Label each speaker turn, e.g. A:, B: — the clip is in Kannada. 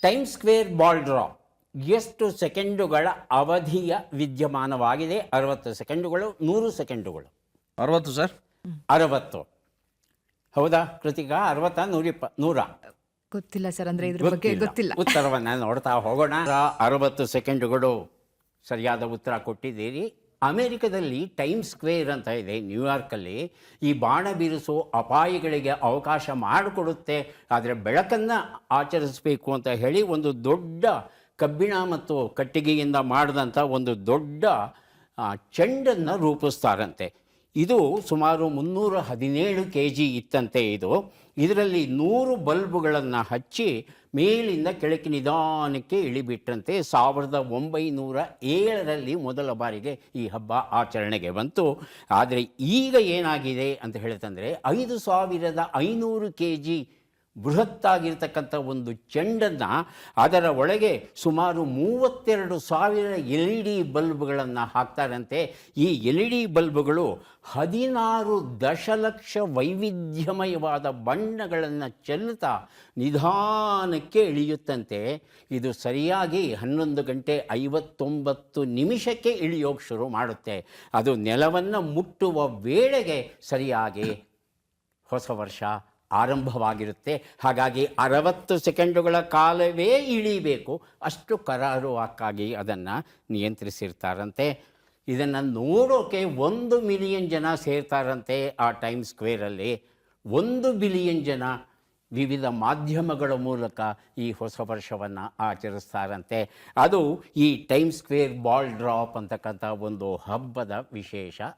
A: ಟೈಮ್ ಸ್ಕ್ವೇರ್ ಬಾಲ್ ಡ್ರಾ ಎಷ್ಟು ಸೆಕೆಂಡುಗಳ ಅವಧಿಯ ವಿದ್ಯಮಾನವಾಗಿದೆ? 60 ಸೆಕೆಂಡುಗಳು, 100 ಸೆಕೆಂಡುಗಳು.
B: 60 ಸರ್.
A: 60. ಹೌದಾ ಕೃತಿಕಾ? 60, 100?
C: ಗೊತ್ತಿಲ್ಲ ಸರ್, ಅಂದ್ರೆ ಇದ್ರ ಬಗ್ಗೆ ಗೊತ್ತಿಲ್ಲ.
A: ಉತ್ತರವನ್ನು ನೋಡ್ತಾ ಹೋಗೋಣ. 60 ಸೆಕೆಂಡುಗಳು ಸರಿಯಾದ ಉತ್ತರ ಕೊಟ್ಟಿದ್ದೀರಿ. ಅಮೆರಿಕದಲ್ಲಿ ಟೈಮ್ ಸ್ಕ್ವೇರ್ ಅಂತ ಇದೆ, ನ್ಯೂಯಾರ್ಕಲ್ಲಿ. ಈ ಬಾಣ ಬೀರಿಸೋ ಅಪಾಯಗಳಿಗೆ ಅವಕಾಶ ಮಾಡಿಕೊಡುತ್ತೆ. ಆದರೆ ಬೆಳಕನ್ನು ಆಚರಿಸಬೇಕು ಅಂತ ಹೇಳಿ ಒಂದು ದೊಡ್ಡ ಕಬ್ಬಿಣ ಮತ್ತು ಕಟ್ಟಿಗೆಯಿಂದ ಮಾಡಿದಂಥ ಒಂದು ದೊಡ್ಡ ಚೆಂಡನ್ನು ರೂಪಿಸ್ತಾರಂತೆ. ಇದು ಸುಮಾರು 317 kg ಇತ್ತಂತೆ. ಇದರಲ್ಲಿ 100 ಬಲ್ಬುಗಳನ್ನು ಹಚ್ಚಿ ಮೇಲಿಂದ ಕೆಳಕ್ಕೆ ನಿಧಾನಕ್ಕೆ ಇಳಿಬಿಟ್ರಂತೆ. 1907ರಲ್ಲಿ ಮೊದಲ ಬಾರಿಗೆ ಈ ಹಬ್ಬ ಆಚರಣೆಗೆ ಬಂತು. ಆದರೆ ಈಗ ಏನಾಗಿದೆ ಅಂತ ಹೇಳ್ತಂದರೆ 5500 kg ಬೃಹತ್ತಾಗಿರ್ತಕ್ಕಂಥ ಒಂದು ಚೆಂಡನ್ನು, ಅದರ ಒಳಗೆ ಸುಮಾರು 32,000 LED ಬಲ್ಬ್ಗಳನ್ನು ಹಾಕ್ತಾರಂತೆ. ಈ LED ಬಲ್ಬ್ಗಳು 16 ದಶಲಕ್ಷ ವೈವಿಧ್ಯಮಯವಾದ ಬಣ್ಣಗಳನ್ನು ಚೆಲ್ಲುತ್ತಾ ನಿಧಾನಕ್ಕೆ ಇಳಿಯುತ್ತಂತೆ. ಇದು ಸರಿಯಾಗಿ 11:59 ಇಳಿಯೋಕೆ ಶುರು ಮಾಡುತ್ತೆ. ಅದು ನೆಲವನ್ನು ಮುಟ್ಟುವ ವೇಳೆಗೆ ಸರಿಯಾಗಿ ಹೊಸ ವರ್ಷ ಆರಂಭವಾಗಿರುತ್ತೆ. ಹಾಗಾಗಿ 60 ಸೆಕೆಂಡುಗಳ ಕಾಲವೇ ಇಳಿಬೇಕು, ಅಷ್ಟು ಕರಾರುವಾಕ್ಕಾಗಿ ಅದನ್ನು ನಿಯಂತ್ರಿಸಿರ್ತಾರಂತೆ. ಇದನ್ನು ನೋಡೋಕೆ 1 ಮಿಲಿಯನ್ ಜನ ಸೇರ್ತಾರಂತೆ ಆ ಟೈಮ್ ಸ್ಕ್ವೇರಲ್ಲಿ. 1 ಬಿಲಿಯನ್ ಜನ ವಿವಿಧ ಮಾಧ್ಯಮಗಳ ಮೂಲಕ ಈ ಹೊಸ ವರ್ಷವನ್ನು ಆಚರಿಸ್ತಾರಂತೆ. ಅದು ಈ ಟೈಮ್ ಸ್ಕ್ವೇರ್ ಬಾಲ್ ಡ್ರಾಪ್ ಅಂತಕ್ಕಂಥ ಒಂದು ಹಬ್ಬದ ವಿಶೇಷ